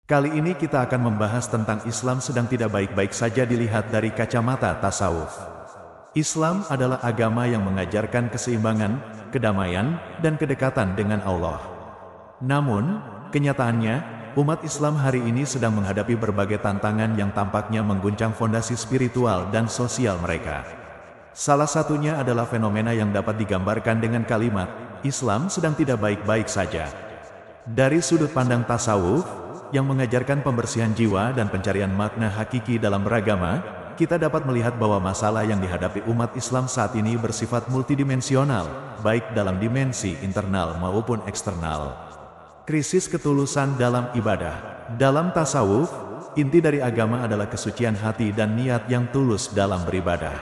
Kali ini kita akan membahas tentang Islam sedang tidak baik-baik saja dilihat dari kacamata tasawuf. Islam adalah agama yang mengajarkan keseimbangan, kedamaian, dan kedekatan dengan Allah. Namun, kenyataannya, umat Islam hari ini sedang menghadapi berbagai tantangan yang tampaknya mengguncang fondasi spiritual dan sosial mereka. Salah satunya adalah fenomena yang dapat digambarkan dengan kalimat, Islam sedang tidak baik-baik saja. Dari sudut pandang tasawuf, yang mengajarkan pembersihan jiwa dan pencarian makna hakiki dalam beragama, kita dapat melihat bahwa masalah yang dihadapi umat Islam saat ini bersifat multidimensional, baik dalam dimensi internal maupun eksternal. Krisis ketulusan dalam ibadah. Dalam tasawuf, inti dari agama adalah kesucian hati dan niat yang tulus dalam beribadah.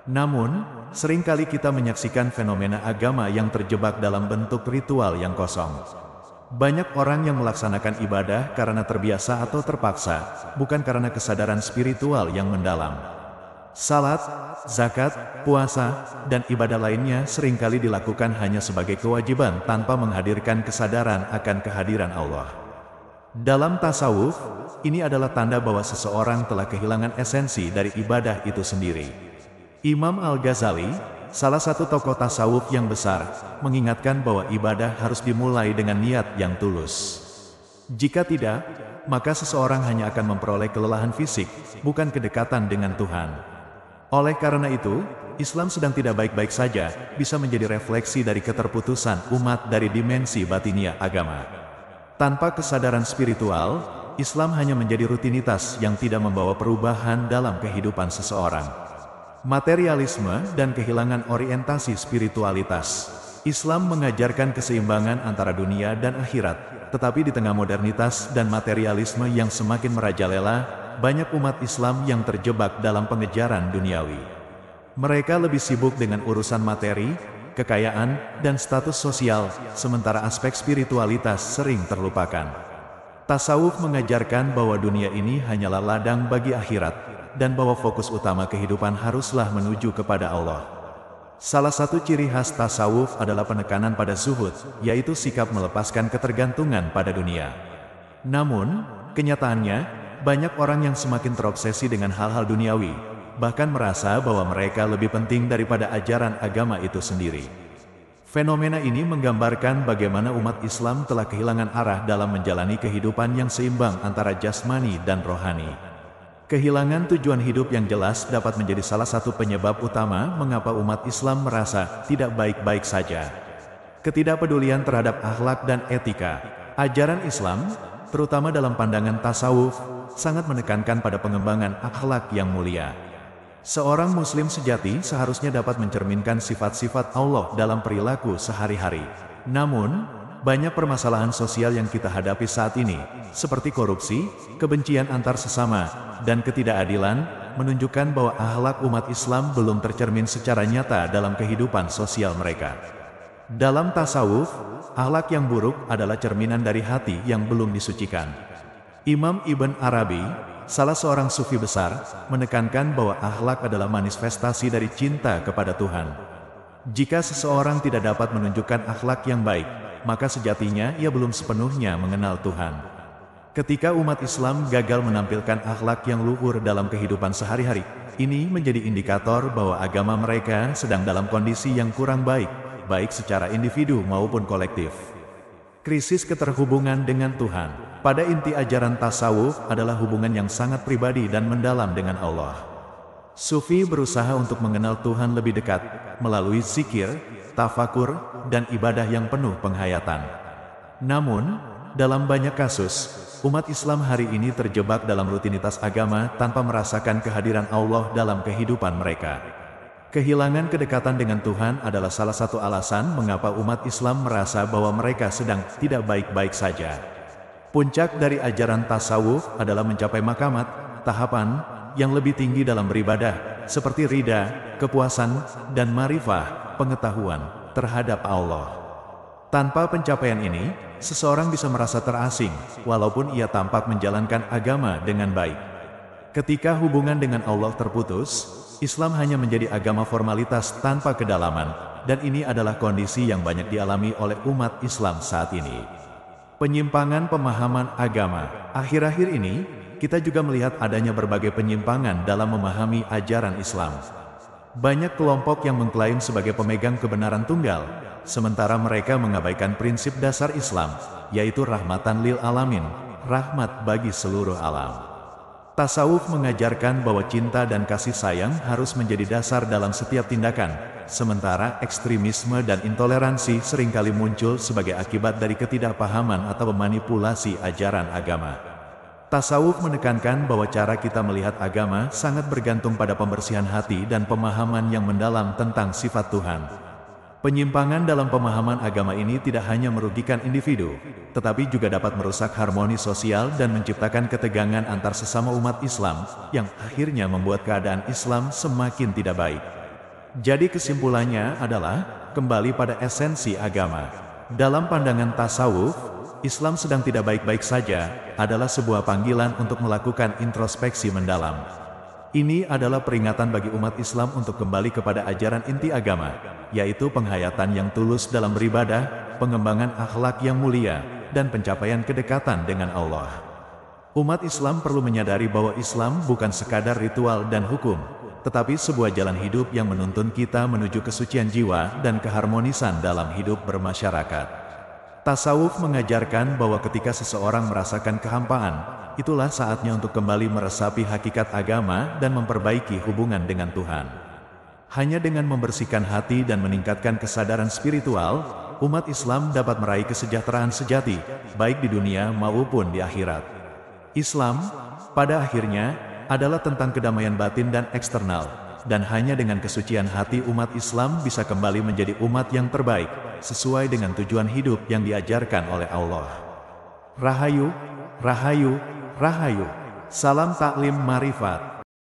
Namun, seringkali kita menyaksikan fenomena agama yang terjebak dalam bentuk ritual yang kosong. Banyak orang yang melaksanakan ibadah karena terbiasa atau terpaksa, bukan karena kesadaran spiritual yang mendalam. Salat, zakat, puasa, dan ibadah lainnya seringkali dilakukan hanya sebagai kewajiban tanpa menghadirkan kesadaran akan kehadiran Allah. Dalam tasawuf, ini adalah tanda bahwa seseorang telah kehilangan esensi dari ibadah itu sendiri. Imam Al-Ghazali, salah satu tokoh tasawuf yang besar, mengingatkan bahwa ibadah harus dimulai dengan niat yang tulus. Jika tidak, maka seseorang hanya akan memperoleh kelelahan fisik, bukan kedekatan dengan Tuhan. Oleh karena itu, Islam sedang tidak baik-baik saja, bisa menjadi refleksi dari keterputusan umat dari dimensi batiniah agama. Tanpa kesadaran spiritual, Islam hanya menjadi rutinitas yang tidak membawa perubahan dalam kehidupan seseorang. Materialisme dan kehilangan orientasi spiritualitas. Islam mengajarkan keseimbangan antara dunia dan akhirat, tetapi di tengah modernitas dan materialisme yang semakin merajalela, banyak umat Islam yang terjebak dalam pengejaran duniawi. Mereka lebih sibuk dengan urusan materi, kekayaan, dan status sosial, sementara aspek spiritualitas sering terlupakan. Tasawuf mengajarkan bahwa dunia ini hanyalah ladang bagi akhirat, dan bahwa fokus utama kehidupan haruslah menuju kepada Allah. Salah satu ciri khas tasawuf adalah penekanan pada zuhud, yaitu sikap melepaskan ketergantungan pada dunia. Namun, kenyataannya, banyak orang yang semakin terobsesi dengan hal-hal duniawi, bahkan merasa bahwa mereka lebih penting daripada ajaran agama itu sendiri. Fenomena ini menggambarkan bagaimana umat Islam telah kehilangan arah dalam menjalani kehidupan yang seimbang antara jasmani dan rohani. Kehilangan tujuan hidup yang jelas dapat menjadi salah satu penyebab utama mengapa umat Islam merasa tidak baik-baik saja. Ketidakpedulian terhadap akhlak dan etika. Ajaran Islam, terutama dalam pandangan tasawuf, sangat menekankan pada pengembangan akhlak yang mulia. Seorang muslim sejati seharusnya dapat mencerminkan sifat-sifat Allah dalam perilaku sehari-hari. Namun, banyak permasalahan sosial yang kita hadapi saat ini, seperti korupsi, kebencian antar sesama, dan ketidakadilan, menunjukkan bahwa akhlak umat Islam belum tercermin secara nyata dalam kehidupan sosial mereka. Dalam tasawuf, akhlak yang buruk adalah cerminan dari hati yang belum disucikan. Imam Ibn Arabi, salah seorang sufi besar, menekankan bahwa akhlak adalah manifestasi dari cinta kepada Tuhan. Jika seseorang tidak dapat menunjukkan akhlak yang baik, maka sejatinya ia belum sepenuhnya mengenal Tuhan. Ketika umat Islam gagal menampilkan akhlak yang luhur dalam kehidupan sehari-hari, ini menjadi indikator bahwa agama mereka sedang dalam kondisi yang kurang baik, baik secara individu maupun kolektif. Krisis keterhubungan dengan Tuhan. Pada inti ajaran tasawuf adalah hubungan yang sangat pribadi dan mendalam dengan Allah. Sufi berusaha untuk mengenal Tuhan lebih dekat, melalui zikir, tafakur, dan ibadah yang penuh penghayatan. Namun, dalam banyak kasus, umat Islam hari ini terjebak dalam rutinitas agama tanpa merasakan kehadiran Allah dalam kehidupan mereka. Kehilangan kedekatan dengan Tuhan adalah salah satu alasan mengapa umat Islam merasa bahwa mereka sedang tidak baik-baik saja. Puncak dari ajaran tasawuf adalah mencapai makamat, tahapan, yang lebih tinggi dalam beribadah, seperti ridha, kepuasan, dan marifah, pengetahuan terhadap Allah. Tanpa pencapaian ini, seseorang bisa merasa terasing, walaupun ia tampak menjalankan agama dengan baik. Ketika hubungan dengan Allah terputus, Islam hanya menjadi agama formalitas tanpa kedalaman, dan ini adalah kondisi yang banyak dialami oleh umat Islam saat ini. Penyimpangan pemahaman agama. Akhir-akhir ini, kita juga melihat adanya berbagai penyimpangan dalam memahami ajaran Islam. Banyak kelompok yang mengklaim sebagai pemegang kebenaran tunggal, sementara mereka mengabaikan prinsip dasar Islam, yaitu rahmatan lil alamin, rahmat bagi seluruh alam. Tasawuf mengajarkan bahwa cinta dan kasih sayang harus menjadi dasar dalam setiap tindakan, sementara ekstremisme dan intoleransi seringkali muncul sebagai akibat dari ketidakpahaman atau memanipulasi ajaran agama. Tasawuf menekankan bahwa cara kita melihat agama sangat bergantung pada pembersihan hati dan pemahaman yang mendalam tentang sifat Tuhan. Penyimpangan dalam pemahaman agama ini tidak hanya merugikan individu, tetapi juga dapat merusak harmoni sosial dan menciptakan ketegangan antar sesama umat Islam, yang akhirnya membuat keadaan Islam semakin tidak baik. Jadi kesimpulannya adalah, kembali pada esensi agama. Dalam pandangan tasawuf, Islam sedang tidak baik-baik saja, adalah sebuah panggilan untuk melakukan introspeksi mendalam. Ini adalah peringatan bagi umat Islam untuk kembali kepada ajaran inti agama, yaitu penghayatan yang tulus dalam beribadah, pengembangan akhlak yang mulia, dan pencapaian kedekatan dengan Allah. Umat Islam perlu menyadari bahwa Islam bukan sekadar ritual dan hukum, tetapi sebuah jalan hidup yang menuntun kita menuju kesucian jiwa dan keharmonisan dalam hidup bermasyarakat. Tasawuf mengajarkan bahwa ketika seseorang merasakan kehampaan, itulah saatnya untuk kembali meresapi hakikat agama dan memperbaiki hubungan dengan Tuhan. Hanya dengan membersihkan hati dan meningkatkan kesadaran spiritual, umat Islam dapat meraih kesejahteraan sejati, baik di dunia maupun di akhirat. Islam, pada akhirnya, adalah tentang kedamaian batin dan eksternal, dan hanya dengan kesucian hati umat Islam bisa kembali menjadi umat yang terbaik, sesuai dengan tujuan hidup yang diajarkan oleh Allah. Rahayu, Rahayu, Rahayu. Salam taklim marifat.